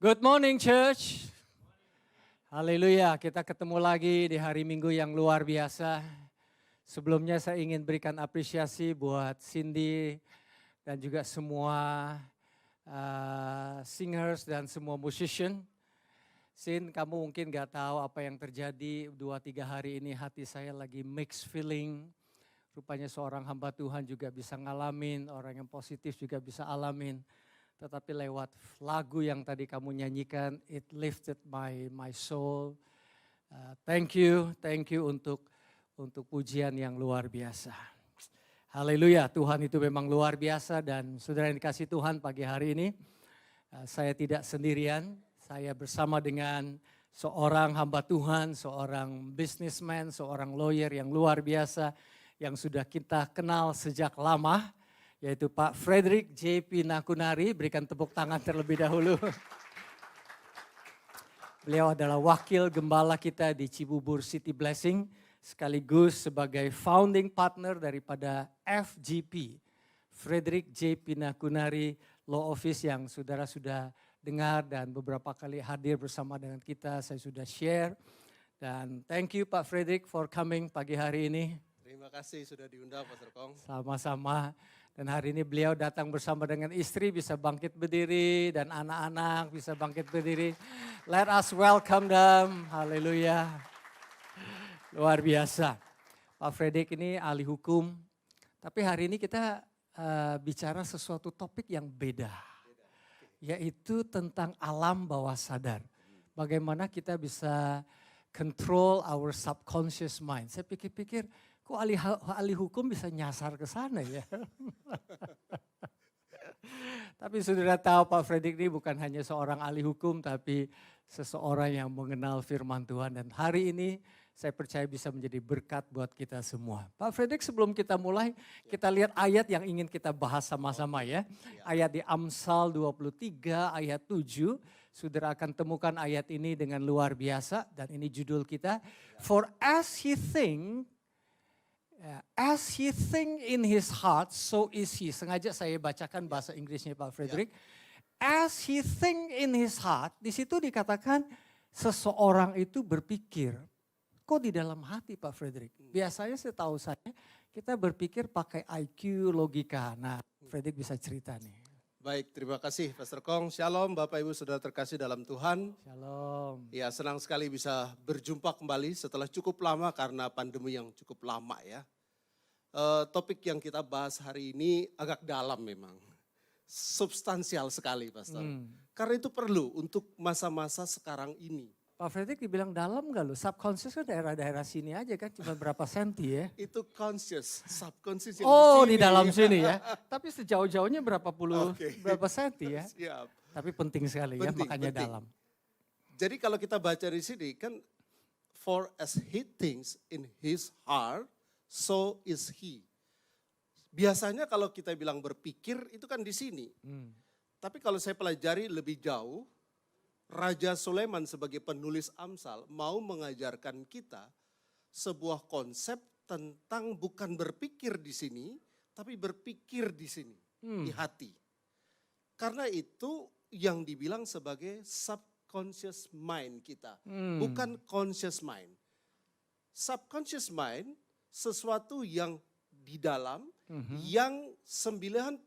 Good morning church. Haleluya, kita ketemu lagi di hari Minggu yang luar biasa. Sebelumnya saya ingin berikan apresiasi buat Cindy dan juga semua singers dan semua musician. Sin, kamu mungkin gak tahu apa yang terjadi 2-3 hari ini, hati saya lagi mixed feeling. Rupanya seorang hamba Tuhan juga bisa ngalamin, orang yang positif juga bisa alamin. Tetapi lewat lagu yang tadi kamu nyanyikan, it lifted my soul. Thank you untuk pujian yang luar biasa. Haleluya, Tuhan itu memang luar biasa dan saudara yang dikasih Tuhan pagi hari ini, saya tidak sendirian, saya bersama dengan seorang hamba Tuhan, seorang businessman, seorang lawyer yang luar biasa yang sudah kita kenal sejak lama. Yaitu Pak Frederick J.P. Nakunari, berikan tepuk tangan terlebih dahulu. Beliau adalah wakil gembala kita di Cibubur City Blessing, sekaligus sebagai founding partner daripada FGP, Frederick J.P. Nakunari Law Office yang saudara sudah dengar dan beberapa kali hadir bersama dengan kita, saya sudah share. Dan thank you Pak Frederick for coming pagi hari ini. Terima kasih sudah diundang Pastor Kong. Sama-sama. Dan hari ini beliau datang bersama dengan istri bisa bangkit berdiri dan anak-anak bisa bangkit berdiri. Let us welcome them. Haleluya. Luar biasa. Pak Frederick ini ahli hukum. Tapi hari ini kita bicara sesuatu topik yang beda. Yaitu tentang alam bawah sadar. Bagaimana kita bisa control our subconscious mind. Saya pikir-pikir, kok ahli hukum bisa nyasar ke sana ya? Tapi saudara tahu Pak Frederick ini bukan hanya seorang ahli hukum, tapi seseorang yang mengenal firman Tuhan. Dan hari ini saya percaya bisa menjadi berkat buat kita semua. Pak Frederick, sebelum kita mulai, kita lihat ayat yang ingin kita bahas sama-sama ya. Ayat di Amsal 23 ayat 7. Saudara akan temukan ayat ini dengan luar biasa. Dan ini judul kita. For as he think in his heart, so is he. Sengaja saya bacakan bahasa Inggrisnya Pak Frederick. As he think in his heart, di situ dikatakan seseorang itu berpikir. Kok di dalam hati Pak Frederick? Biasanya setahu saya kita berpikir pakai IQ, logika. Nah, Frederick bisa cerita nih. Baik, terima kasih Pastor Kong. Shalom Bapak Ibu Saudara terkasih dalam Tuhan. Shalom. Ya, senang sekali bisa berjumpa kembali setelah cukup lama karena pandemi yang cukup lama ya. Topik yang kita bahas hari ini agak dalam memang. Substansial sekali Pastor. Karena itu perlu untuk masa-masa sekarang ini. Pak Frederick dibilang dalam gak lo? Subconscious kan daerah-daerah sini aja kan, cuma berapa senti ya? Itu conscious, subconscious yang di dalam sini ya. Tapi sejauh-jauhnya berapa senti ya? Siap. Tapi penting sekali ya, makanya penting. Dalam. Jadi kalau kita baca di sini kan, for as he thinks in his heart, so is he. Biasanya kalau kita bilang berpikir itu kan di sini. Tapi kalau saya pelajari lebih jauh, Raja Sulaiman sebagai penulis Amsal mau mengajarkan kita sebuah konsep tentang bukan berpikir di sini, tapi berpikir di sini, di hati. Karena itu yang dibilang sebagai subconscious mind kita, bukan conscious mind. Subconscious mind sesuatu yang di dalam, yang 90%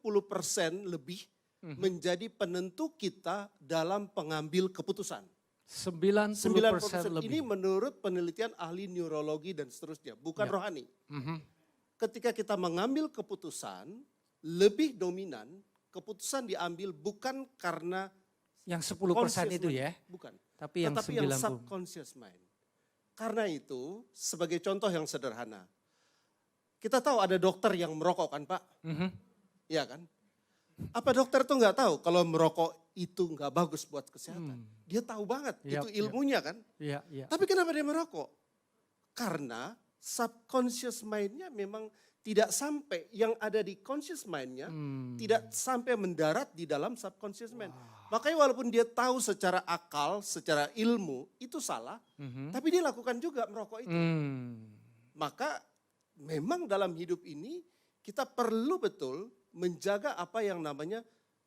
lebih menjadi penentu kita dalam pengambil keputusan. 90% lebih. Ini menurut penelitian ahli neurologi dan seterusnya, bukan rohani. Ketika kita mengambil keputusan, lebih dominan, keputusan diambil bukan karena yang 10% itu ya. Bukan. Tapi yang tetapi yang subconscious mind. Karena itu, sebagai contoh yang sederhana, kita tahu ada dokter yang merokok kan Pak? Iya kan? Apa dokter tuh nggak tahu kalau merokok itu nggak bagus buat kesehatan? Dia tahu banget, itu ilmunya kan? Tapi kenapa dia merokok? Karena subconscious mind-nya memang tidak sampai, yang ada di conscious mind-nya tidak sampai mendarat di dalam subconscious mind. Makanya walaupun dia tahu secara akal, secara ilmu itu salah, tapi dia lakukan juga merokok itu. Maka memang dalam hidup ini kita perlu betul menjaga apa yang namanya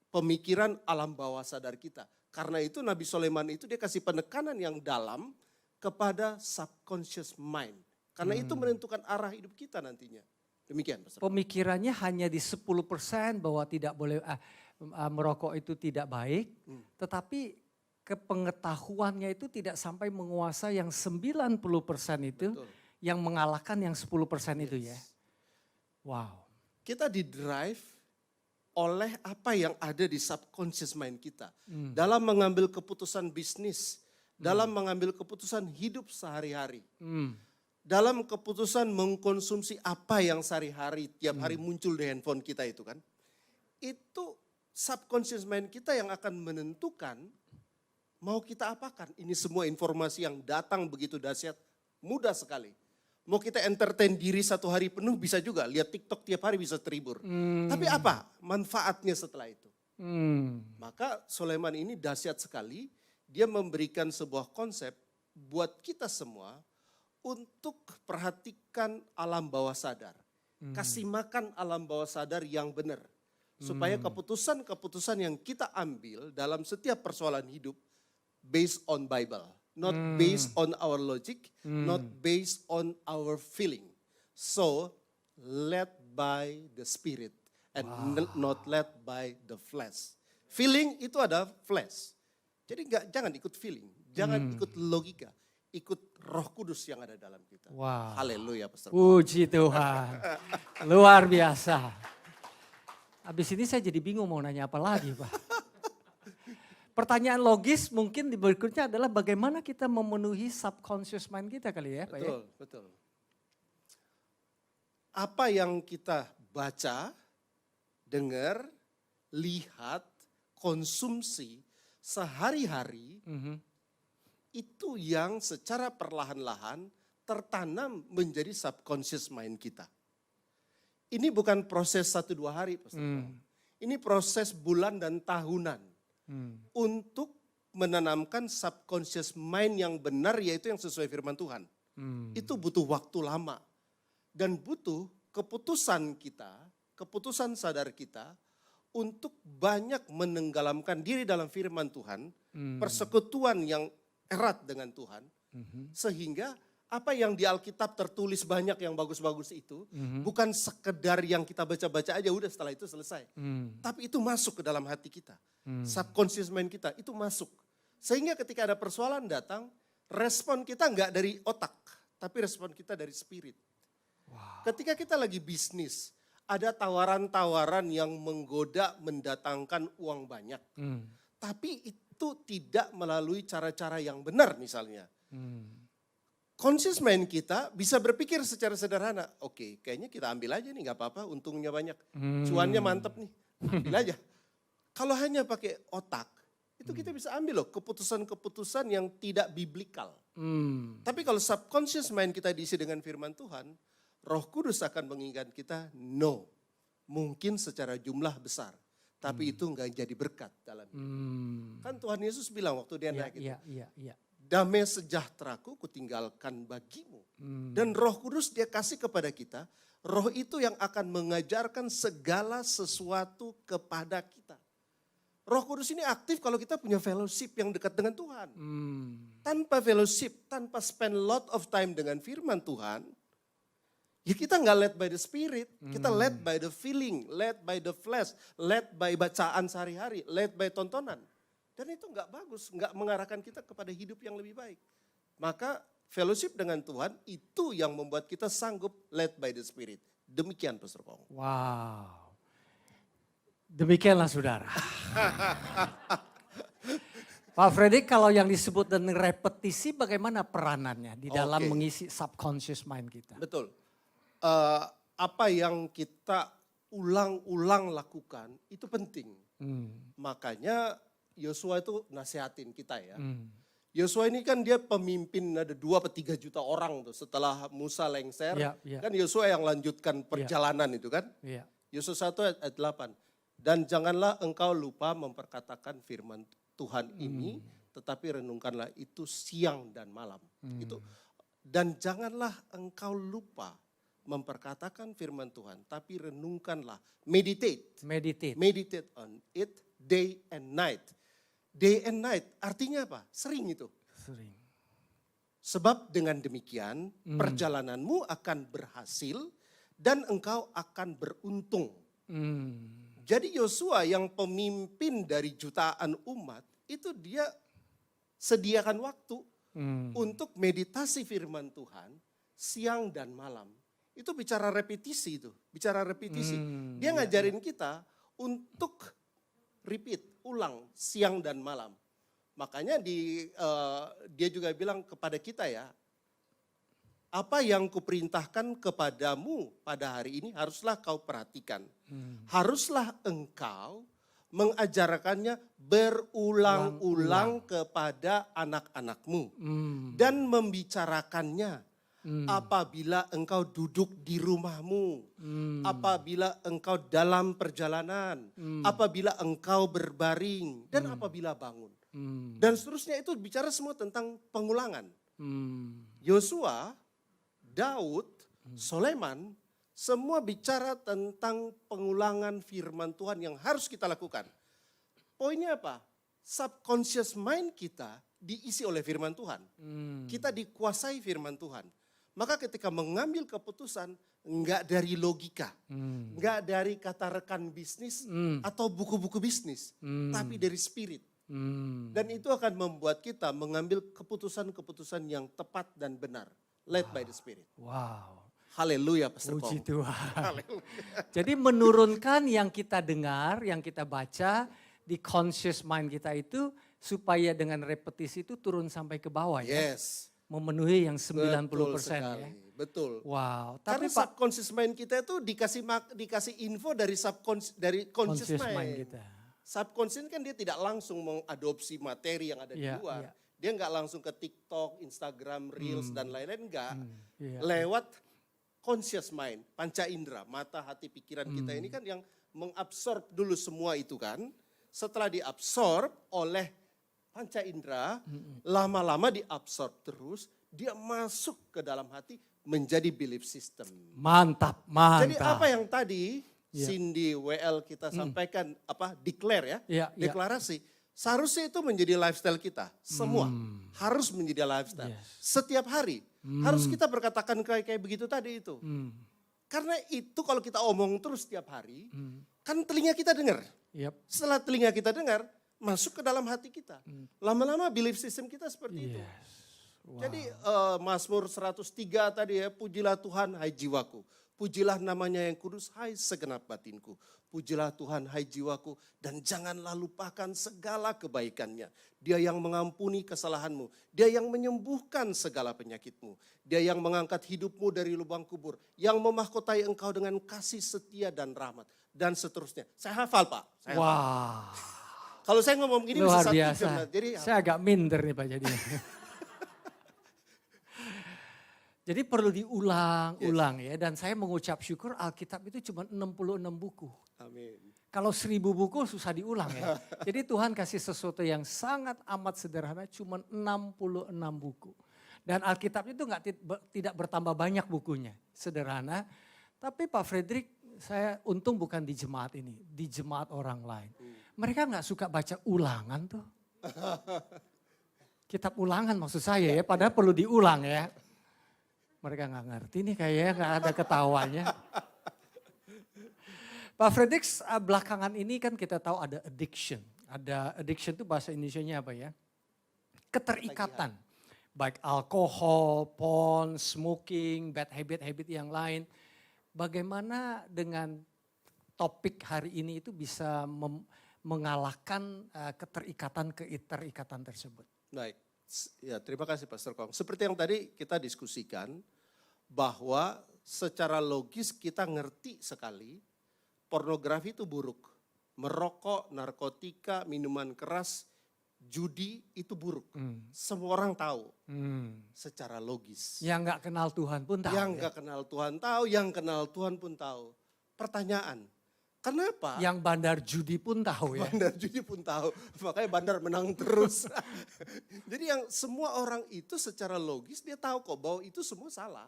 pemikiran alam bawah sadar kita. Karena itu Nabi Sulaiman itu dia kasih penekanan yang dalam kepada subconscious mind. Karena itu menentukan arah hidup kita nantinya. Demikian, Pastor. Pemikirannya hanya di 10% bahwa tidak boleh merokok itu tidak baik, tetapi kepengetahuannya itu tidak sampai menguasai yang 90% itu, Betul. yang mengalahkan yang 10% itu ya. Yes. Wow. Kita didrive oleh apa yang ada di subconscious mind kita. Dalam mengambil keputusan bisnis, dalam mengambil keputusan hidup sehari-hari. Dalam keputusan mengkonsumsi apa yang sehari-hari, tiap hari muncul di handphone kita itu kan. Itu subconscious mind kita yang akan menentukan mau kita apakan. Ini semua informasi yang datang begitu dahsyat, mudah sekali. Mau kita entertain diri satu hari penuh bisa juga. Lihat TikTok tiap hari bisa terhibur. Tapi apa manfaatnya setelah itu? Maka Sulaiman ini dahsyat sekali. Dia memberikan sebuah konsep buat kita semua untuk perhatikan alam bawah sadar. Kasih makan alam bawah sadar yang benar. Supaya keputusan-keputusan yang kita ambil dalam setiap persoalan hidup based on Bible. Not based on our logic, not based on our feeling. So, led by the spirit and not led by the flesh. Feeling itu ada flesh. Jadi jangan ikut feeling, jangan ikut logika, ikut Roh Kudus yang ada dalam kita. Wow. Haleluya, Pastor. Puji Tuhan. Luar biasa. Habis ini saya jadi bingung mau nanya apa lagi, Pak. Pertanyaan logis mungkin di berikutnya adalah bagaimana kita memenuhi subconscious mind kita kali ya Pak ya? Betul, betul. Apa yang kita baca, dengar, lihat, konsumsi sehari-hari, itu yang secara perlahan-lahan tertanam menjadi subconscious mind kita. Ini bukan proses 1-2 hari, Pastor. Ini proses bulan dan tahunan. Untuk menanamkan subconscious mind yang benar yaitu yang sesuai firman Tuhan. Itu butuh waktu lama. Dan butuh keputusan kita, keputusan sadar kita untuk banyak menenggelamkan diri dalam firman Tuhan. Persekutuan yang erat dengan Tuhan. Sehingga apa yang di Alkitab tertulis banyak yang bagus-bagus itu bukan sekedar yang kita baca-baca aja udah setelah itu selesai. Tapi itu masuk ke dalam hati kita. Subconscious mind kita itu masuk. Sehingga ketika ada persoalan datang, respon kita enggak dari otak, tapi respon kita dari spirit. Wow. Ketika kita lagi bisnis, ada tawaran-tawaran yang menggoda mendatangkan uang banyak. Tapi itu tidak melalui cara-cara yang benar misalnya. Conscious mind kita bisa berpikir secara sederhana. Oke, kayaknya kita ambil aja nih, gak apa-apa, untungnya banyak. Cuannya mantep nih, ambil aja. Kalau hanya pakai otak, itu kita bisa ambil loh keputusan-keputusan yang tidak biblikal. Tapi kalau subconscious mind kita diisi dengan firman Tuhan, Roh Kudus akan mengingatkan kita, no, mungkin secara jumlah besar. Tapi itu gak jadi berkat dalam hidup. Kan Tuhan Yesus bilang waktu dia naik itu. Damai sejahteraku kutinggalkan bagimu. Dan Roh Kudus dia kasih kepada kita. Roh itu yang akan mengajarkan segala sesuatu kepada kita. Roh Kudus ini aktif kalau kita punya fellowship yang dekat dengan Tuhan. Tanpa fellowship, tanpa spend lot of time dengan firman Tuhan. Ya kita nggak led by the spirit. Kita led by the feeling, led by the flesh, led by bacaan sehari-hari, led by tontonan. Dan itu nggak bagus, nggak mengarahkan kita kepada hidup yang lebih baik. Maka fellowship dengan Tuhan itu yang membuat kita sanggup led by the Spirit. Demikian Pastor Pong. Wow. Demikianlah saudara. Pak Fredrik, kalau yang disebut dengan repetisi bagaimana peranannya di dalam mengisi subconscious mind kita? Betul. Apa yang kita ulang-ulang lakukan itu penting. Makanya Yosua itu nasihatin kita ya. Yosua ini kan dia pemimpin ada 2-3 juta orang tuh setelah Musa lengser. Kan Yosua yang lanjutkan perjalanan itu kan. Yosua 1 ayat 8. Dan janganlah engkau lupa memperkatakan firman Tuhan ini, tetapi renungkanlah itu siang dan malam. Itu. Dan janganlah engkau lupa memperkatakan firman Tuhan, tapi renungkanlah, meditate on it day and night. Day and night artinya apa? Sering itu. Sering. Sebab dengan demikian perjalananmu akan berhasil dan engkau akan beruntung. Jadi Yosua yang pemimpin dari jutaan umat itu dia sediakan waktu untuk meditasi firman Tuhan siang dan malam. Itu bicara repetisi itu, bicara repetisi. Dia ngajarin kita untuk repeat, ulang siang dan malam. Makanya dia juga bilang kepada kita ya, apa yang kuperintahkan kepadamu pada hari ini haruslah kau perhatikan. Haruslah engkau mengajarkannya berulang-ulang kepada anak-anakmu. Dan membicarakannya apabila engkau duduk di rumahmu. Apabila engkau dalam perjalanan. Apabila engkau berbaring dan apabila bangun. Dan seterusnya itu bicara semua tentang pengulangan. Yosua, Daud, Soleman, semua bicara tentang pengulangan firman Tuhan yang harus kita lakukan. Poinnya apa? Subconscious mind kita diisi oleh firman Tuhan. Kita dikuasai firman Tuhan. Maka ketika mengambil keputusan, enggak dari logika, enggak dari kata rekan bisnis atau buku-buku bisnis, tapi dari spirit. Dan itu akan membuat kita mengambil keputusan-keputusan yang tepat dan benar. Led by the Spirit. Wow. Haleluya Pastor Puji Kong. Tuhan. Jadi menurunkan yang kita dengar, yang kita baca di conscious mind kita itu supaya dengan repetisi itu turun sampai ke bawah ya. Yes. Memenuhi yang 90% Betul ya. sekali. Betul. Wow. Karena Tapi Pak, subconscious mind kita itu dikasih info dari conscious conscious mind mind. kita. Subconscious kan dia tidak langsung mengadopsi materi yang ada di luar. Iya. Dia nggak langsung ke TikTok, Instagram, Reels dan lain-lain enggak. Iya. Lewat conscious mind, panca indera, mata, hati, pikiran kita ini kan yang mengabsorb dulu semua itu kan. Setelah diabsorb oleh panca indera, lama-lama diabsorb terus, dia masuk ke dalam hati menjadi belief system. Mantap, mantap. Jadi apa yang tadi Cindy WL kita sampaikan declare ya, Iya, iya. deklarasi. Seharusnya itu menjadi lifestyle kita, semua harus menjadi lifestyle. Setiap hari harus kita berkatakan kayak begitu tadi itu. Karena itu kalau kita omong terus setiap hari, kan telinga kita dengar. Yep. Setelah telinga kita dengar, masuk ke dalam hati kita. Lama-lama belief system kita seperti itu. Wow. Jadi Mazmur 103 tadi ya, pujilah Tuhan hai jiwaku. Pujilah namanya yang kudus, hai segenap batinku. Pujilah Tuhan, hai jiwaku, dan janganlah lupakan segala kebaikannya. Dia yang mengampuni kesalahanmu, dia yang menyembuhkan segala penyakitmu. Dia yang mengangkat hidupmu dari lubang kubur, yang memahkotai engkau dengan kasih setia dan rahmat. Dan seterusnya. Saya hafal Pak. Saya hafal. Wah. Kalau saya ngomong gini Luar bisa 1 biasa. jam. Jadi Saya agak minder nih Pak jadinya. Jadi perlu diulang-ulang ya. Dan saya mengucap syukur Alkitab itu cuma 66 buku. amin. Kalau 1000 buku susah diulang ya. Jadi Tuhan kasih sesuatu yang sangat amat sederhana cuma 66 buku. Dan Alkitab itu tidak bertambah banyak bukunya. Sederhana. Tapi Pak Frederick, saya untung bukan di jemaat ini. Di jemaat orang lain. Mereka gak suka baca ulangan tuh. Kitab ulangan maksud saya ya. Padahal perlu diulang ya. Mereka gak ngerti nih kayaknya gak ada ketawanya. Pak Frederick, belakangan ini kan kita tahu ada addiction. Ada addiction itu bahasa Indonesianya apa ya? Keterikatan. Baik alkohol, porn, smoking, bad habit-habit yang lain. Bagaimana dengan topik hari ini itu bisa mengalahkan keterikatan tersebut? Baik, ya terima kasih Pastor Kong. Seperti yang tadi kita diskusikan bahwa secara logis kita ngerti sekali pornografi itu buruk. Merokok, narkotika, minuman keras, judi itu buruk. Semua orang tahu secara logis. Yang gak kenal Tuhan pun tahu. Yang gak kenal Tuhan tahu, yang kenal Tuhan pun tahu. Pertanyaan, kenapa? Yang bandar judi pun tahu ya. Bandar judi pun tahu, makanya bandar menang terus. Jadi yang semua orang itu secara logis dia tahu kok bahwa itu semua salah.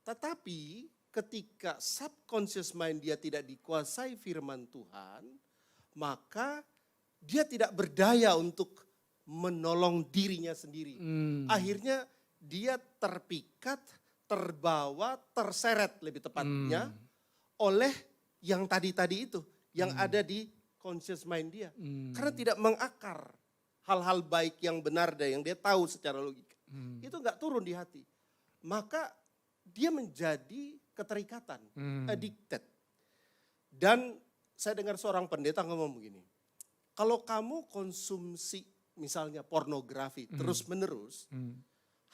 Tetapi ketika subconscious mind dia tidak dikuasai firman Tuhan, maka dia tidak berdaya untuk menolong dirinya sendiri. Akhirnya dia terpikat, terbawa, terseret lebih tepatnya oleh yang tadi-tadi itu, yang ada di conscious mind dia. Karena tidak mengakar hal-hal baik yang benar dan yang dia tahu secara logika. Itu nggak turun di hati. Maka dia menjadi keterikatan, addicted. Dan saya dengar seorang pendeta ngomong begini, kalau kamu konsumsi misalnya pornografi terus menerus,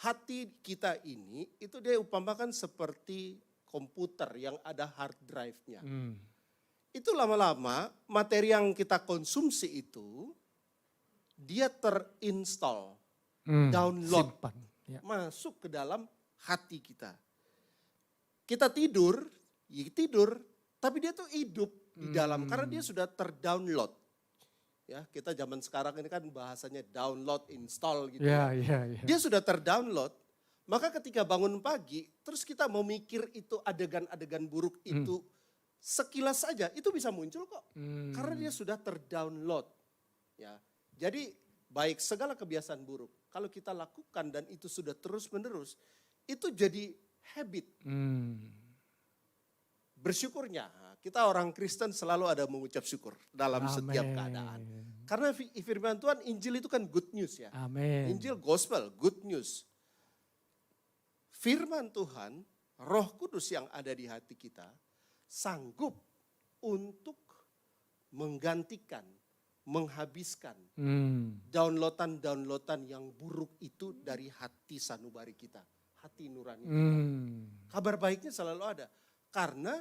hati kita ini itu dia umpamakan seperti komputer yang ada hard drive-nya. Itu lama-lama materi yang kita konsumsi itu dia terinstall, download, Simpan. Ya. masuk ke dalam hati kita. Kita tidur, ya tidur, tapi dia tuh hidup di dalam karena dia sudah terdownload. Ya, kita zaman sekarang ini kan bahasanya download, install gitu. Ya, ya, ya. Dia sudah terdownload, maka ketika bangun pagi, terus kita mau mikir itu adegan-adegan buruk itu sekilas saja, itu bisa muncul kok. Karena dia sudah terdownload. Ya, jadi baik segala kebiasaan buruk, kalau kita lakukan dan itu sudah terus-menerus, itu jadi habit. Bersyukurnya, kita orang Kristen selalu ada mengucap syukur dalam setiap keadaan. Karena firman Tuhan, Injil itu kan good news ya. Amin. Injil gospel, good news. Firman Tuhan, Roh Kudus yang ada di hati kita, sanggup untuk menggantikan, menghabiskan downloadan-downloadan yang buruk itu dari hati sanubari kita, hati nurani kita. Kabar baiknya selalu ada. Karena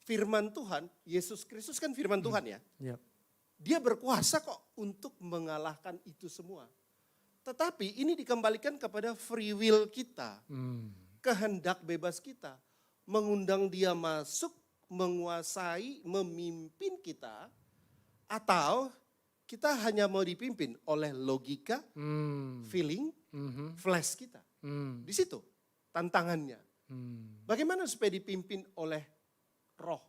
firman Tuhan, Yesus Kristus kan firman Tuhan ya. Yep. Dia berkuasa kok untuk mengalahkan itu semua. Tetapi ini dikembalikan kepada free will kita. Kehendak bebas kita. Mengundang dia masuk, menguasai, memimpin kita. Atau kita hanya mau dipimpin oleh logika, feeling, flash kita. Di situ tantangannya. Bagaimana supaya dipimpin oleh roh?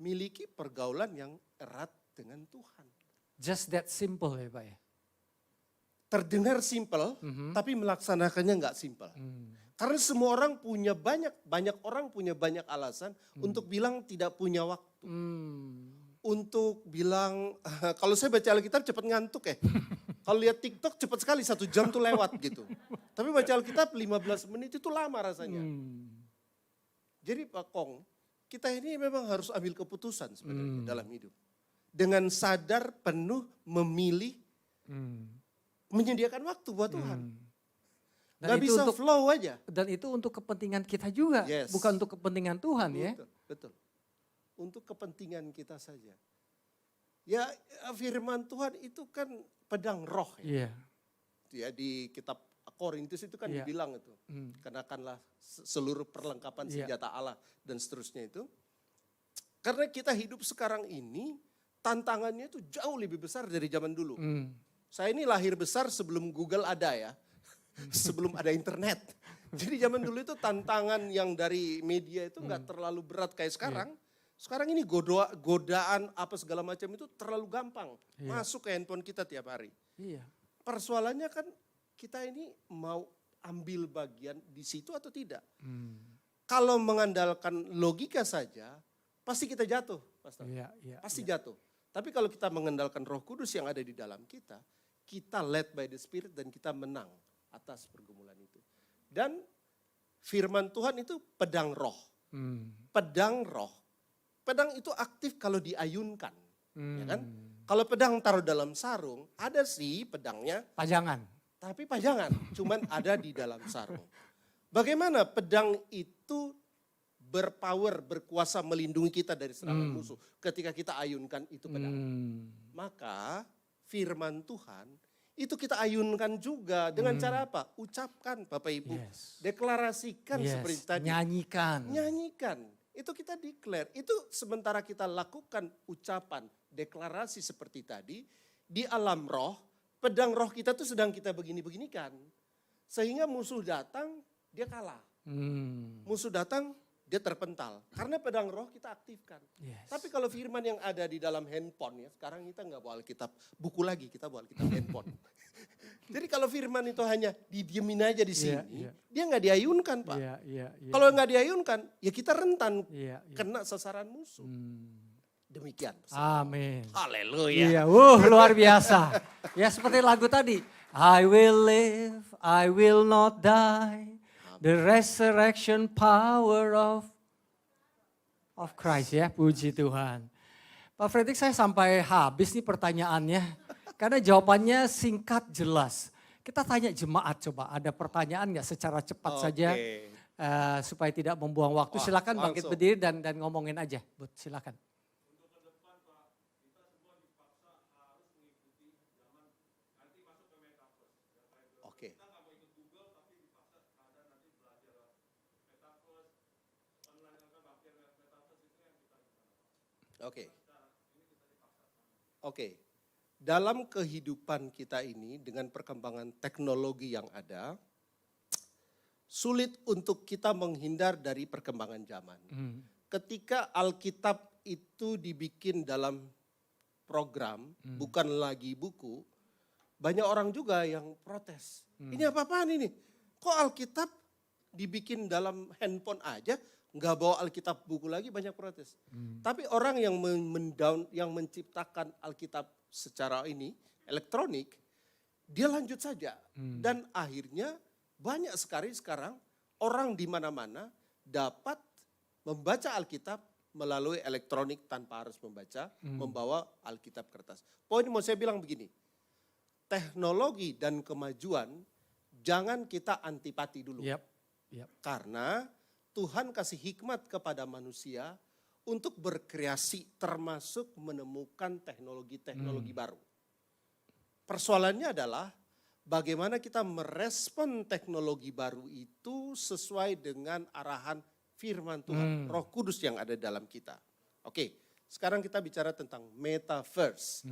Miliki pergaulan yang erat dengan Tuhan. Just that simple ya Pak ya? Terdengar simple, tapi melaksanakannya nggak simple. Karena semua orang punya banyak orang punya banyak alasan untuk bilang tidak punya waktu. Untuk bilang, kalau saya baca Alkitab cepat ngantuk ya. Kalau lihat TikTok cepat sekali 1 jam tuh lewat gitu. Tapi baca Alkitab 15 menit itu lama rasanya. Jadi Pak Kong, kita ini memang harus ambil keputusan sebenarnya dalam hidup. Dengan sadar penuh memilih menyediakan waktu buat Tuhan. Gak bisa untuk, flow aja. Dan itu untuk kepentingan kita juga, Yes. bukan untuk kepentingan Tuhan ya. Betul. Untuk kepentingan kita saja. Ya firman Tuhan itu kan pedang roh ya. Iya. Ya di kitab Korintus itu kan dibilang itu. Kenakanlah seluruh perlengkapan senjata Allah dan seterusnya itu. Karena kita hidup sekarang ini tantangannya itu jauh lebih besar dari zaman dulu. Saya ini lahir besar sebelum Google ada ya. Sebelum ada internet. Jadi zaman dulu itu tantangan yang dari media itu nggak terlalu berat kayak sekarang. Sekarang ini godaan apa segala macam itu terlalu gampang. Masuk ke handphone kita tiap hari. Iya. Persoalannya kan kita ini mau ambil bagian di situ atau tidak. Kalau mengandalkan logika saja, pasti kita jatuh. Pastor. Pasti jatuh. Tapi kalau kita mengandalkan Roh Kudus yang ada di dalam kita led by the Spirit dan kita menang atas pergumulan itu. Dan firman Tuhan itu pedang roh. Pedang roh. Pedang itu aktif kalau diayunkan. Ya kan? Kalau pedang taruh dalam sarung, ada sih pedangnya. Pajangan. Tapi pajangan, cuman ada di dalam sarung. Bagaimana pedang itu berkuasa melindungi kita dari serangan musuh ketika kita ayunkan itu pedang. Maka firman Tuhan itu kita ayunkan juga dengan cara apa? Ucapkan Bapak Ibu, deklarasikan seperti tadi. Nyanyikan. Itu kita declare, itu sementara kita lakukan ucapan, deklarasi seperti tadi, di alam roh, pedang roh kita tuh sedang kita begini-beginikan. Sehingga musuh datang, dia kalah. Musuh datang, dia terpental. Karena pedang roh kita aktifkan. Yes. Tapi kalau firman yang ada di dalam handphone ya, sekarang kita nggak bawa Alkitab buku lagi, kita bawa Alkitab handphone. Jadi kalau firman itu hanya didiemin aja di sini, dia nggak diayunkan Pak. Kalau nggak diayunkan, ya kita rentan kena sasaran musuh. Demikian. Amin. Haleluya. Iya, luar biasa. Ya seperti lagu tadi. I will live, I will not die. The resurrection power of Christ ya, puji Tuhan. Pak Fredrik, saya sampai habis nih pertanyaannya. Karena jawabannya singkat jelas. Kita tanya jemaat coba, ada pertanyaan nggak secara cepat saja. Supaya tidak membuang waktu. Silakan bangkit berdiri dan ngomongin aja. Bud, silakan. Oke. Dalam kehidupan kita ini dengan perkembangan teknologi yang ada, sulit untuk kita menghindar dari perkembangan zaman. Ketika Alkitab itu dibikin dalam program, bukan lagi buku, banyak orang juga yang protes. Ini apa-apaan ini? Kok Alkitab dibikin dalam handphone aja, nggak bawa Alkitab buku lagi, banyak protes. Tapi orang yang yang menciptakan Alkitab secara ini elektronik, dia lanjut saja. Dan akhirnya banyak sekali sekarang orang di mana-mana dapat membaca Alkitab melalui elektronik tanpa harus membawa Alkitab kertas. Poin mau saya bilang begini, teknologi dan kemajuan jangan kita antipati dulu. Karena Tuhan kasih hikmat kepada manusia untuk berkreasi termasuk menemukan teknologi-teknologi baru. Persoalannya adalah bagaimana kita merespon teknologi baru itu sesuai dengan arahan firman Tuhan, Roh Kudus yang ada dalam kita. Oke, sekarang kita bicara tentang metaverse.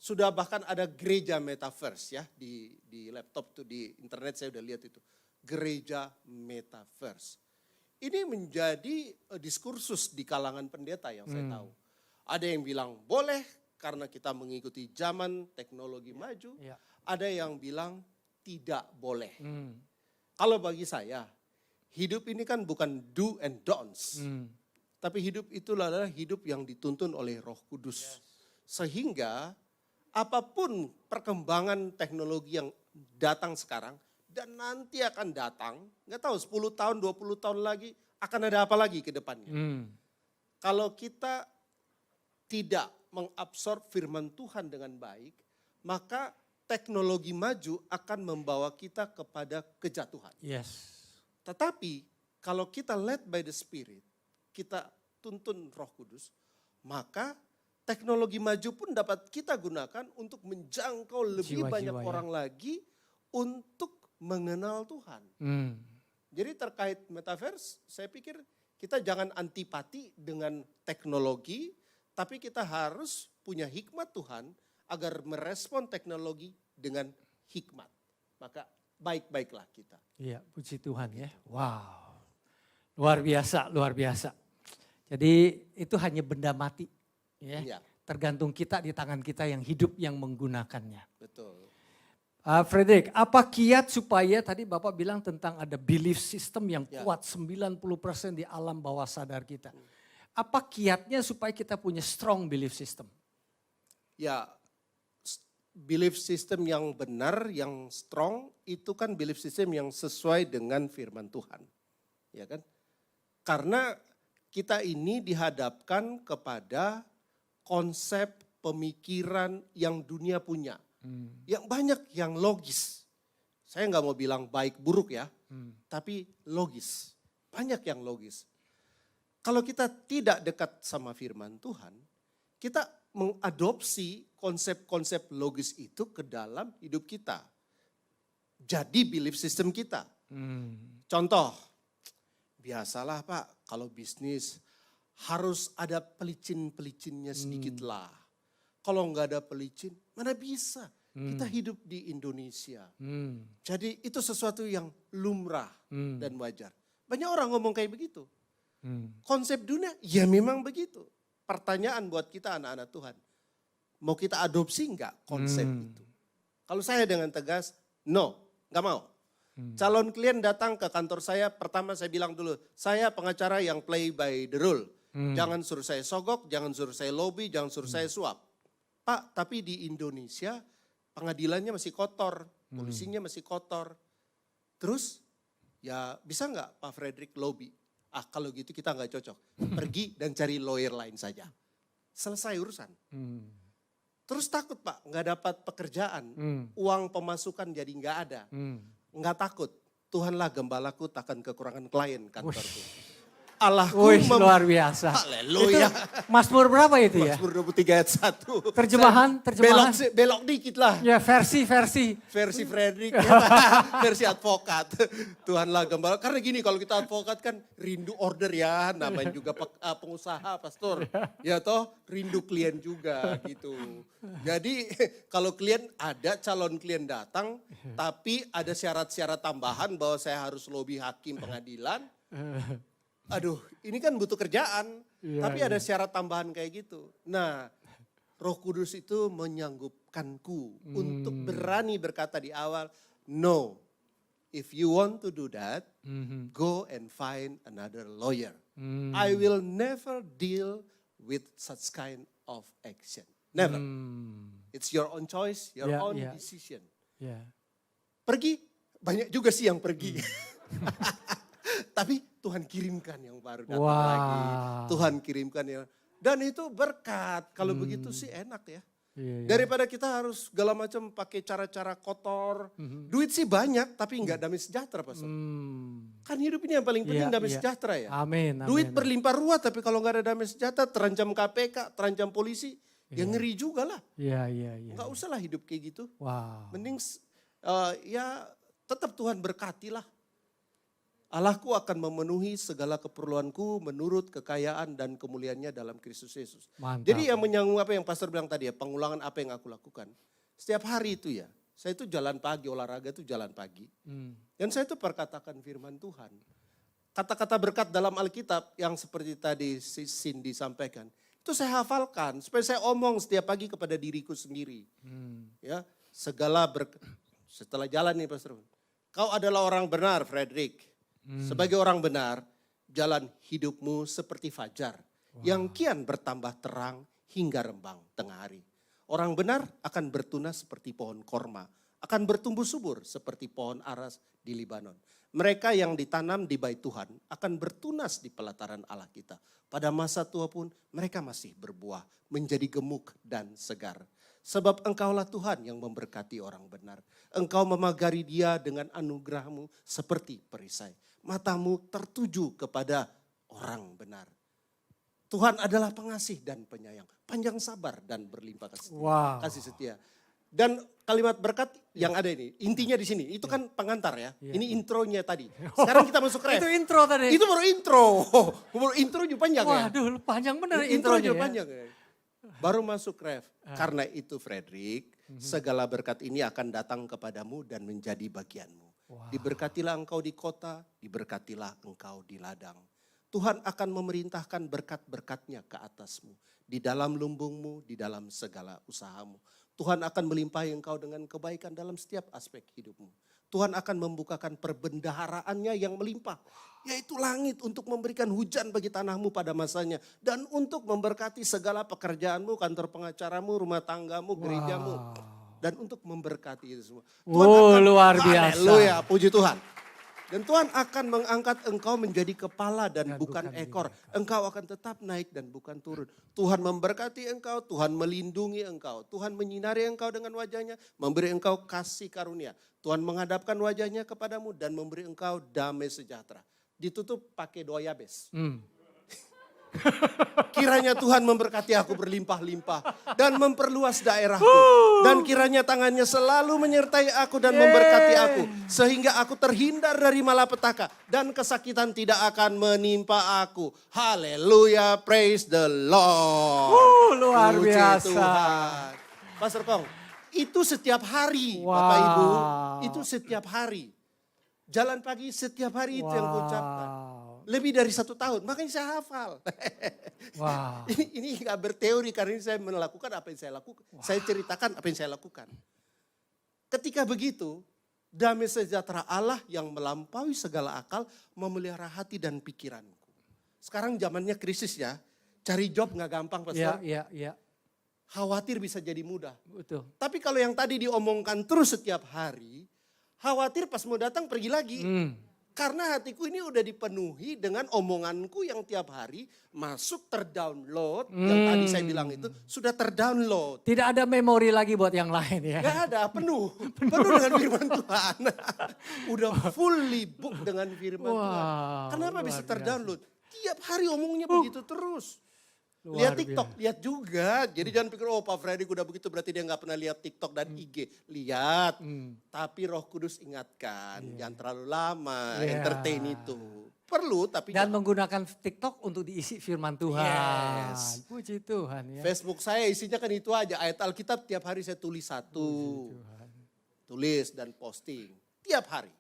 Sudah bahkan ada gereja metaverse ya di laptop tuh, di internet saya udah lihat itu. Gereja metaverse. Ini menjadi diskursus di kalangan pendeta yang saya tahu. Ada yang bilang boleh karena kita mengikuti zaman teknologi maju. Ada yang bilang tidak boleh. Kalau bagi saya, hidup ini kan bukan do and don'ts. Tapi hidup itu adalah hidup yang dituntun oleh Roh Kudus. Sehingga apapun perkembangan teknologi yang datang sekarang, dan nanti akan datang, nggak tahu 10 tahun, 20 tahun lagi akan ada apa lagi ke depannya. Kalau kita tidak mengabsorb firman Tuhan dengan baik, maka teknologi maju akan membawa kita kepada kejatuhan. Tetapi kalau kita led by the Spirit, kita tuntun Roh Kudus, maka teknologi maju pun dapat kita gunakan untuk menjangkau lebih banyak orang lagi untuk mengenal Tuhan. Jadi terkait metaverse, saya pikir kita jangan antipati dengan teknologi, tapi kita harus punya hikmat Tuhan agar merespon teknologi dengan hikmat. Maka baik-baiklah kita. Iya, puji Tuhan ya. Wow, luar biasa, luar biasa. Jadi itu hanya benda mati, ya. Tergantung kita di tangan kita yang hidup yang menggunakannya. Betul. Fredrik, apa kiat supaya tadi Bapak bilang tentang ada belief system yang kuat 90% di alam bawah sadar kita. Apa kiatnya supaya kita punya strong belief system? Ya, belief system yang benar, yang strong itu kan belief system yang sesuai dengan firman Tuhan. Ya kan? Karena kita ini dihadapkan kepada konsep pemikiran yang dunia punya. Yang banyak yang logis. Saya nggak mau bilang baik buruk ya, tapi logis. Banyak yang logis. Kalau kita tidak dekat sama firman Tuhan, kita mengadopsi konsep-konsep logis itu ke dalam hidup kita. Jadi belief system kita. Contoh, biasalah Pak, kalau bisnis harus ada pelicin-pelicinnya sedikit lah. Kalau nggak ada pelicin, mana bisa? Kita hidup di Indonesia. Jadi itu sesuatu yang lumrah dan wajar. Banyak orang ngomong kayak begitu. Konsep dunia, ya memang begitu. Pertanyaan buat kita anak-anak Tuhan. Mau kita adopsi enggak konsep itu? Kalau saya dengan tegas, no, enggak mau. Calon klien datang ke kantor saya, pertama saya bilang dulu, saya pengacara yang play by the rule. Jangan suruh saya sogok, jangan suruh saya lobby, jangan suruh saya suap. Pak, tapi di Indonesia pengadilannya masih kotor, polisinya masih kotor. Terus, ya bisa enggak Pak Frederick lobby? Ah kalau gitu kita enggak cocok. Pergi dan cari lawyer lain saja. Selesai urusan. Terus takut Pak, nggak dapat pekerjaan, uang pemasukan jadi nggak ada. Nggak takut, Tuhanlah gembalaku takkan kekurangan klien kantorku. Allahku luar biasa. Haleluya. Mazmur berapa itu ya? Mazmur 23 ayat 1. Terjemahan. Belok dikit lah. Ya versi. Versi Frederick, versi advokat. Tuhanlah gembala. Karena gini kalau kita advokat kan rindu order ya. Namanya juga pengusaha, pastor. Ya toh rindu klien juga gitu. Jadi kalau klien ada calon klien datang. Tapi ada syarat-syarat tambahan bahwa saya harus lobby hakim pengadilan. Aduh ini kan butuh kerjaan. Tapi ada syarat tambahan kayak gitu. Nah Roh Kudus itu menyanggupkanku untuk berani berkata di awal, no, if you want to do that, go and find another lawyer. I will never deal with such kind of action. Never. It's your own choice, your own decision. Pergi, banyak juga sih yang pergi. Tapi Tuhan kirimkan yang baru datang lagi. Tuhan kirimkan yang... Dan itu berkat. Kalau begitu sih enak ya. Daripada kita harus segala macam pakai cara-cara kotor. Duit sih banyak tapi enggak damai sejahtera Pastor. Kan hidup ini yang paling penting damai sejahtera ya. Amin. Duit berlimpah ruah tapi kalau enggak ada damai sejahtera terancam KPK, terancam polisi. Ya ngeri juga lah. Enggak usah lah hidup kayak gitu. Mending ya tetap Tuhan berkatilah. Allahku akan memenuhi segala keperluanku menurut kekayaan dan kemuliaannya dalam Kristus Yesus. Jadi yang menyanggung apa yang pastor bilang tadi ya, pengulangan apa yang aku lakukan. Setiap hari itu ya, saya itu jalan pagi, olahraga itu jalan pagi. Dan saya itu perkatakan firman Tuhan. Kata-kata berkat dalam Alkitab yang seperti tadi Cindy sampaikan. Itu saya hafalkan supaya saya omong setiap pagi kepada diriku sendiri. Ya, segala berkat. Setelah jalan nih pastor. Kau adalah orang benar Frederick. Sebagai orang benar, jalan hidupmu seperti fajar yang kian bertambah terang hingga rembang tengah hari. Orang benar akan bertunas seperti pohon korma, akan bertumbuh subur seperti pohon aras di Libanon. Mereka yang ditanam di bait Tuhan akan bertunas di pelataran Allah kita. Pada masa tua pun mereka masih berbuah, menjadi gemuk dan segar. Sebab engkaulah Tuhan yang memberkati orang benar. Engkau memagari dia dengan anugerahmu seperti perisai. Matamu tertuju kepada orang benar. Tuhan adalah pengasih dan penyayang. Panjang sabar dan berlimpah kasih setia. Dan kalimat berkat yang ada ini, intinya di sini. Itu kan pengantar ya. Ini intronya tadi. Sekarang kita masuk ref. Itu intro tadi. Itu baru intro. Baru intro juga panjang ya. Waduh panjang bener intro intronya juga ya. panjang ya. Baru masuk ref. Karena itu Frederick, segala berkat ini akan datang kepadamu dan menjadi bagianmu. Diberkatilah engkau di kota, diberkatilah engkau di ladang. Tuhan akan memerintahkan berkat-berkatnya ke atasmu. Di dalam lumbungmu, di dalam segala usahamu. Tuhan akan melimpahi engkau dengan kebaikan dalam setiap aspek hidupmu. Tuhan akan membukakan perbendaharaannya yang melimpah. Yaitu langit untuk memberikan hujan bagi tanahmu pada masanya. Dan untuk memberkati segala pekerjaanmu, kantor pengacaramu, rumah tanggamu, gerejamu. Dan untuk memberkati itu semua. Tuhan akan, luar biasa. Haleluya, puji Tuhan. Dan Tuhan akan mengangkat engkau menjadi kepala dan bukan ekor. Engkau akan tetap naik dan bukan turun. Tuhan memberkati engkau, Tuhan melindungi engkau. Tuhan menyinari engkau dengan wajahnya, memberi engkau kasih karunia. Tuhan menghadapkan wajahnya kepadamu dan memberi engkau damai sejahtera. Ditutup pakai doa Yabes. Kiranya Tuhan memberkati aku berlimpah-limpah dan memperluas daerahku. Dan kiranya tangannya selalu menyertai aku dan memberkati aku. Sehingga aku terhindar dari malapetaka dan kesakitan tidak akan menimpa aku. Haleluya, praise the Lord. Luar Puji biasa. Tuhan. Pastor Kong, itu setiap hari Bapak Ibu. Itu setiap hari. Jalan pagi setiap hari itu yang kuucapkan. Lebih dari 1 tahun, makanya saya hafal. Wow. Ini nggak berteori karena ini saya melakukan apa yang saya lakukan. Saya ceritakan apa yang saya lakukan. Ketika begitu, damai sejahtera Allah yang melampaui segala akal memelihara hati dan pikiranku. Sekarang zamannya krisis ya, cari job nggak gampang pastor. Iya. Khawatir bisa jadi mudah. Betul. Tapi kalau yang tadi diomongkan terus setiap hari, khawatir pas mau datang pergi lagi. Karena hatiku ini udah dipenuhi dengan omonganku yang tiap hari masuk terdownload. Yang tadi saya bilang itu sudah terdownload. Tidak ada memori lagi buat yang lain ya. Gak ada, penuh dengan firman Tuhan. Udah fully book dengan firman Tuhan. Kenapa bisa terdownload? Tiap hari omongnya begitu terus. Lihat TikTok, lihat juga. Jadi jangan pikir, oh Pak Fredrik udah begitu berarti dia gak pernah lihat TikTok dan IG. Lihat, tapi Roh Kudus ingatkan, jangan terlalu lama entertain itu. Perlu tapi dan menggunakan TikTok untuk diisi firman Tuhan. Yes. Puji Tuhan ya. Facebook saya isinya kan itu aja, ayat Alkitab tiap hari saya tulis satu. Tulis dan posting, tiap hari,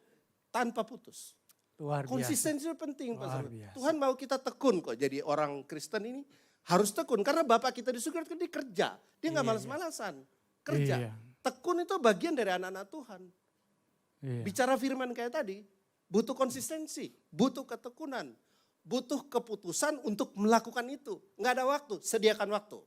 tanpa putus. Luar biasa. Konsistensi penting Pak. Biasa. Tuhan mau kita tekun kok jadi orang Kristen ini. Harus tekun karena Bapak kita di surga kan dia kerja. Dia gak malas-malasan. Kerja. Tekun itu bagian dari anak-anak Tuhan. Bicara firman kayak tadi. Butuh konsistensi. Butuh ketekunan. Butuh keputusan untuk melakukan itu. Gak ada waktu. Sediakan waktu.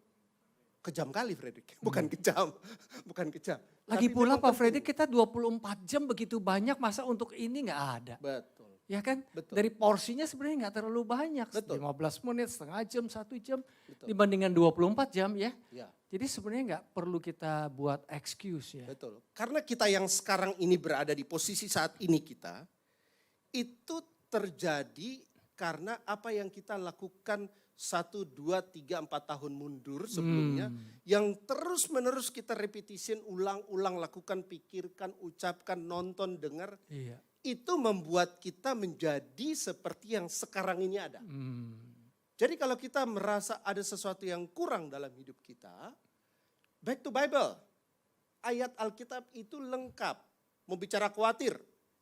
Kejam kali Fredrik. Bukan kejam. Bukan kejam. Lagi pula Pak Fredrik kita 24 jam begitu banyak masa untuk ini gak ada. Betul. Ya kan? Betul. Dari porsinya sebenarnya gak terlalu banyak. Betul. 15 menit, setengah jam, 1 jam. Betul. Dibandingkan 24 jam ya. Ya. Jadi sebenarnya gak perlu kita buat excuse ya. Betul. Karena kita yang sekarang ini berada di posisi saat ini kita. Itu terjadi karena apa yang kita lakukan 1, 2, 3, 4 tahun mundur sebelumnya. Yang terus menerus kita repetition, ulang-ulang, lakukan, pikirkan, ucapkan, nonton, dengar. Iya. Itu membuat kita menjadi seperti yang sekarang ini ada. Jadi kalau kita merasa ada sesuatu yang kurang dalam hidup kita, back to Bible. Ayat Alkitab itu lengkap. Mau bicara khawatir,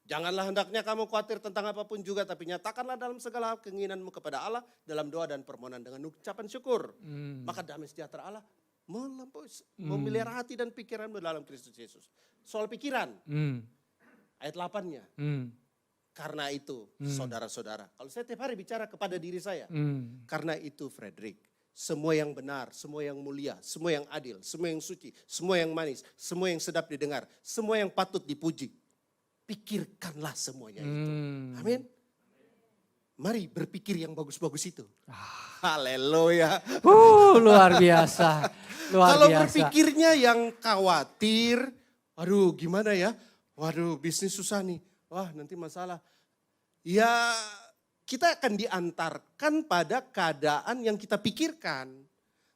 janganlah hendaknya kamu khawatir tentang apapun juga, tapi nyatakanlah dalam segala hal keinginanmu kepada Allah dalam doa dan permohonan dengan ucapan syukur. Maka damai sejahtera Allah melampaui, memelihara hati dan pikiranmu dalam Kristus Yesus. Soal pikiran. Ayat 8-nya. Karena itu saudara-saudara. Kalau saya tiap hari bicara kepada diri saya. Karena itu Fredrik. Semua yang benar, semua yang mulia, semua yang adil, semua yang suci, semua yang manis, semua yang sedap didengar, semua yang patut dipuji. Pikirkanlah semuanya itu. Amin. Mari berpikir yang bagus-bagus itu. Haleluya. Luar biasa. Kalau berpikirnya yang khawatir, aduh gimana ya? Waduh bisnis susah nih, wah nanti masalah. Ya kita akan diantarkan pada keadaan yang kita pikirkan.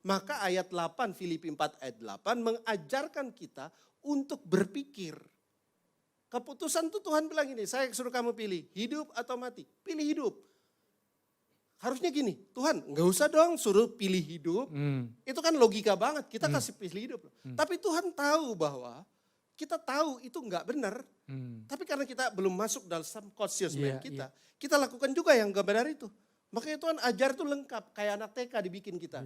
Maka ayat 8 Filipi 4 ayat 8 mengajarkan kita untuk berpikir. Keputusan tuh Tuhan bilang gini, saya suruh kamu pilih hidup atau mati. Pilih hidup. Harusnya gini, Tuhan gak usah dong suruh pilih hidup. Itu kan logika banget, kita kasih pilih hidup. Tapi Tuhan tahu bahwa kita tahu itu enggak benar, tapi karena kita belum masuk dalam subconscious mind kita, kita lakukan juga yang enggak benar itu. Makanya Tuhan ajar itu lengkap, kayak anak TK dibikin kita.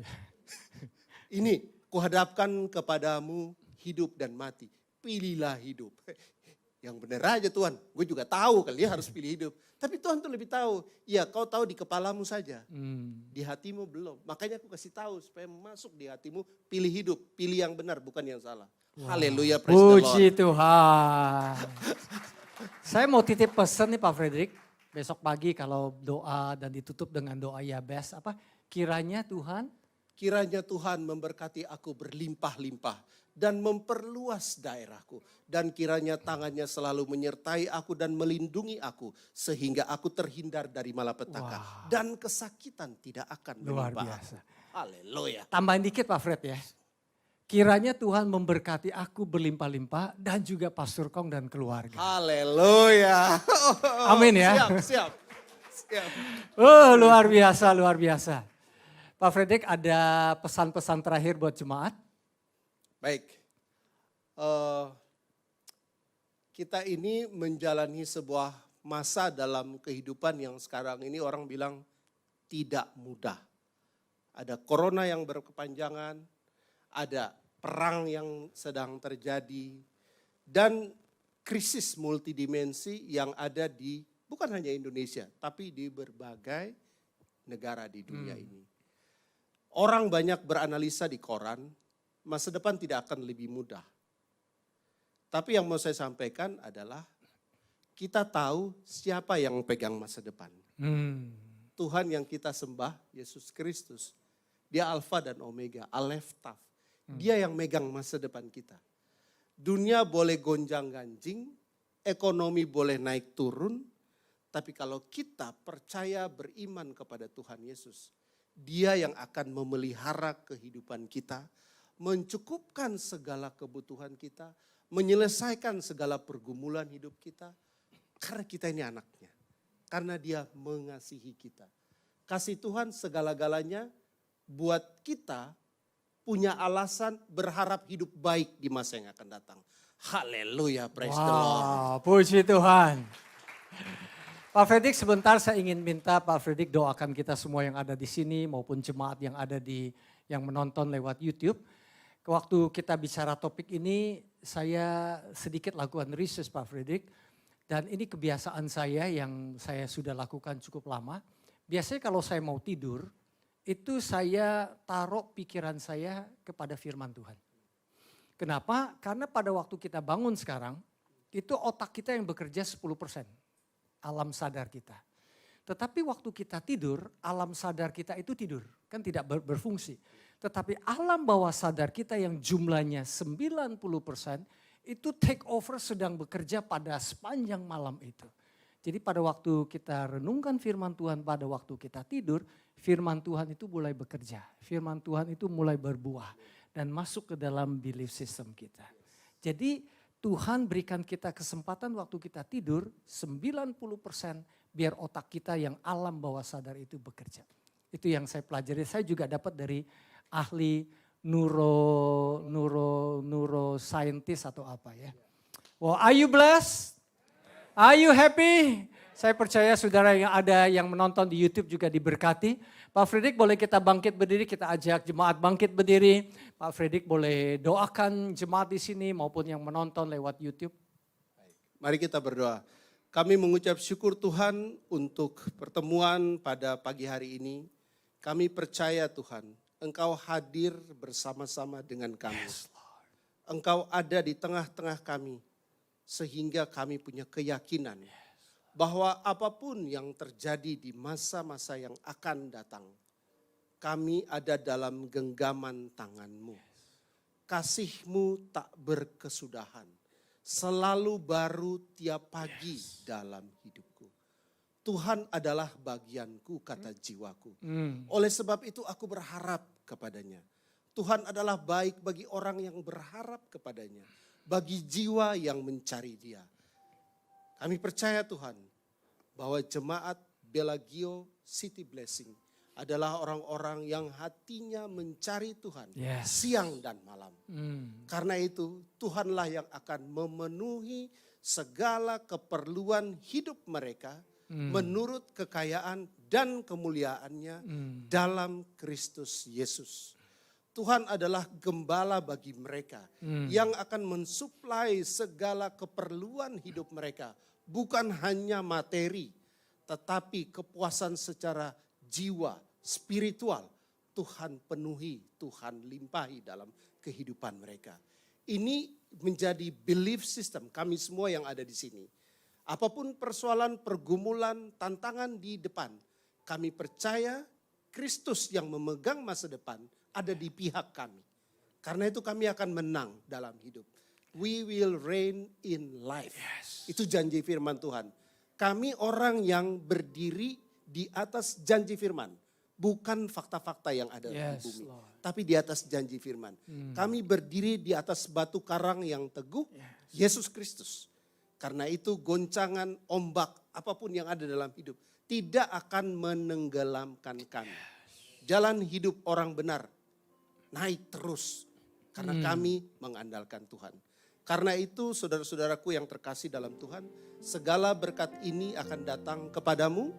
Ini, kuhadapkan kepadamu hidup dan mati, pilihlah hidup. Yang benar aja Tuhan, gue juga tahu kali ya harus pilih hidup. Tapi Tuhan tuh lebih tahu, ya kau tahu di kepalamu saja, di hatimu belum. Makanya aku kasih tahu supaya masuk di hatimu, pilih hidup, pilih yang benar bukan yang salah. Haleluya, praise the Lord. Puji Tuhan. Saya mau titip pesan nih Pak Fredrik. Besok pagi kalau doa dan ditutup dengan doa Yabes. Kiranya Tuhan memberkati aku berlimpah-limpah dan memperluas daerahku. Dan kiranya tangannya selalu menyertai aku dan melindungi aku. Sehingga aku terhindar dari malapetaka. Dan kesakitan tidak akan luar menimpa biasa. aku. Haleluya. Tambahin dikit Pak Fred ya. Kiranya Tuhan memberkati aku berlimpah-limpah dan juga Pastor Kong dan keluarga. Haleluya. Amin ya. Siap. Luar biasa, luar biasa. Pak Fredrik ada pesan-pesan terakhir buat jemaat? Baik. Kita ini menjalani sebuah masa dalam kehidupan yang sekarang ini orang bilang tidak mudah. Ada corona yang berkepanjangan, ada perang yang sedang terjadi, dan krisis multidimensi yang ada di bukan hanya Indonesia, tapi di berbagai negara di dunia ini. Orang banyak beranalisa di koran, masa depan tidak akan lebih mudah. Tapi yang mau saya sampaikan adalah kita tahu siapa yang pegang masa depan. Tuhan yang kita sembah, Yesus Kristus. Dia Alfa dan Omega, Alef Taf. Dia yang megang masa depan kita. Dunia boleh gonjang-ganjing, ekonomi boleh naik turun, tapi kalau kita percaya beriman kepada Tuhan Yesus, Dia yang akan memelihara kehidupan kita, mencukupkan segala kebutuhan kita, menyelesaikan segala pergumulan hidup kita, karena kita ini anaknya. Karena Dia mengasihi kita. Kasih Tuhan segala-galanya buat kita punya alasan berharap hidup baik di masa yang akan datang. Haleluya, praise the Lord. Puji Tuhan. Pak Fredrik, sebentar saya ingin minta Pak Fredrik doakan kita semua yang ada di sini maupun jemaat yang ada yang menonton lewat YouTube. Waktu kita bicara topik ini, saya sedikit lakukan research Pak Fredrik. Dan ini kebiasaan saya yang saya sudah lakukan cukup lama. Biasanya kalau saya mau tidur, itu saya taruh pikiran saya kepada firman Tuhan. Kenapa? Karena pada waktu kita bangun sekarang, itu otak kita yang bekerja 10%. Alam sadar kita. Tetapi waktu kita tidur, alam sadar kita itu tidur. Kan tidak berfungsi. Tetapi alam bawah sadar kita yang jumlahnya 90%, itu take over sedang bekerja pada sepanjang malam itu. Jadi pada waktu kita renungkan firman Tuhan, pada waktu kita tidur, firman Tuhan itu mulai bekerja. Firman Tuhan itu mulai berbuah dan masuk ke dalam belief system kita. Jadi Tuhan berikan kita kesempatan waktu kita tidur 90% biar otak kita yang alam bawah sadar itu bekerja. Itu yang saya pelajari. Saya juga dapat dari ahli neuroscientist atau apa ya. Well, are you blessed? Are you happy? Saya percaya saudara yang menonton di YouTube juga diberkati. Pak Fredrik boleh kita bangkit berdiri, kita ajak jemaat bangkit berdiri. Pak Fredrik boleh doakan jemaat di sini maupun yang menonton lewat YouTube. Mari kita berdoa. Kami mengucap syukur Tuhan untuk pertemuan pada pagi hari ini. Kami percaya Tuhan, Engkau hadir bersama-sama dengan kami. Engkau ada di tengah-tengah kami. Sehingga kami punya keyakinan bahwa apapun yang terjadi di masa-masa yang akan datang, kami ada dalam genggaman tangan-Mu. Kasih-Mu tak berkesudahan, selalu baru tiap pagi dalam hidupku. Tuhan adalah bagianku, kata jiwaku. Oleh sebab itu aku berharap kepadanya. Tuhan adalah baik bagi orang yang berharap kepadanya. Bagi jiwa yang mencari Dia. Kami percaya Tuhan bahwa jemaat Bellagio City Blessing adalah orang-orang yang hatinya mencari Tuhan siang dan malam. Karena itu Tuhanlah yang akan memenuhi segala keperluan hidup mereka menurut kekayaan dan kemuliaannya dalam Kristus Yesus. Tuhan adalah gembala bagi mereka yang akan mensuplai segala keperluan hidup mereka. Bukan hanya materi, tetapi kepuasan secara jiwa, spiritual. Tuhan penuhi, Tuhan limpahi dalam kehidupan mereka. Ini menjadi belief system kami semua yang ada di sini. Apapun persoalan, pergumulan, tantangan di depan, kami percaya Kristus yang memegang masa depan ada di pihak kami. Karena itu kami akan menang dalam hidup. We will reign in life. Itu janji firman Tuhan. Kami orang yang berdiri di atas janji firman. Bukan fakta-fakta yang ada di bumi. Lord. Tapi di atas janji firman. Kami berdiri di atas batu karang yang teguh. Yesus Kristus. Karena itu goncangan, ombak, apapun yang ada dalam hidup. Tidak akan menenggelamkan kami. Jalan hidup orang benar naik terus karena kami mengandalkan Tuhan. Karena itu saudara-saudaraku yang terkasih dalam Tuhan, segala berkat ini akan datang kepadamu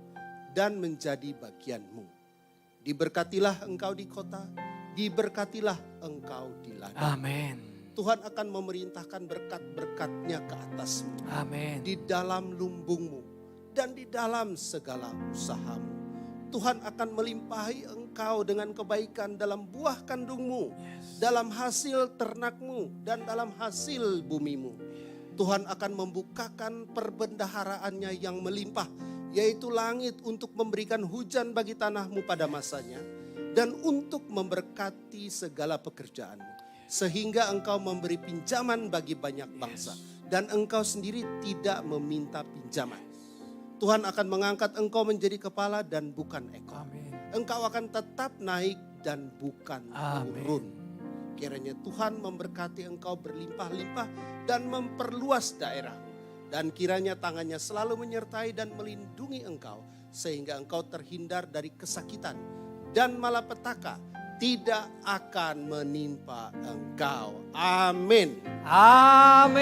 dan menjadi bagianmu. Diberkatilah engkau di kota, diberkatilah engkau di ladang. Amin. Tuhan akan memerintahkan berkat-berkatnya ke atasmu. Amin. Di dalam lumbungmu dan di dalam segala usahamu. Tuhan akan melimpahi engkau dengan kebaikan dalam buah kandungmu, dalam hasil ternakmu, dan dalam hasil bumimu. Tuhan akan membukakan perbendaharaannya yang melimpah, yaitu langit untuk memberikan hujan bagi tanahmu pada masanya, dan untuk memberkati segala pekerjaanmu. Sehingga engkau memberi pinjaman bagi banyak bangsa, dan engkau sendiri tidak meminta pinjaman. Tuhan akan mengangkat engkau menjadi kepala dan bukan ekor. Amin. Engkau akan tetap naik dan bukan turun. Kiranya Tuhan memberkati engkau berlimpah-limpah dan memperluas daerah. Dan kiranya tangannya selalu menyertai dan melindungi engkau. Sehingga engkau terhindar dari kesakitan dan malapetaka tidak akan menimpa engkau. Amin. Amin.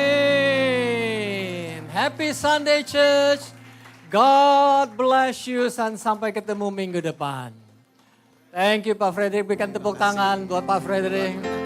Happy Sunday Church. God bless you dan sampai ketemu minggu depan. Thank you Pak Frederick, berikan tepuk tangan buat Pak Frederick.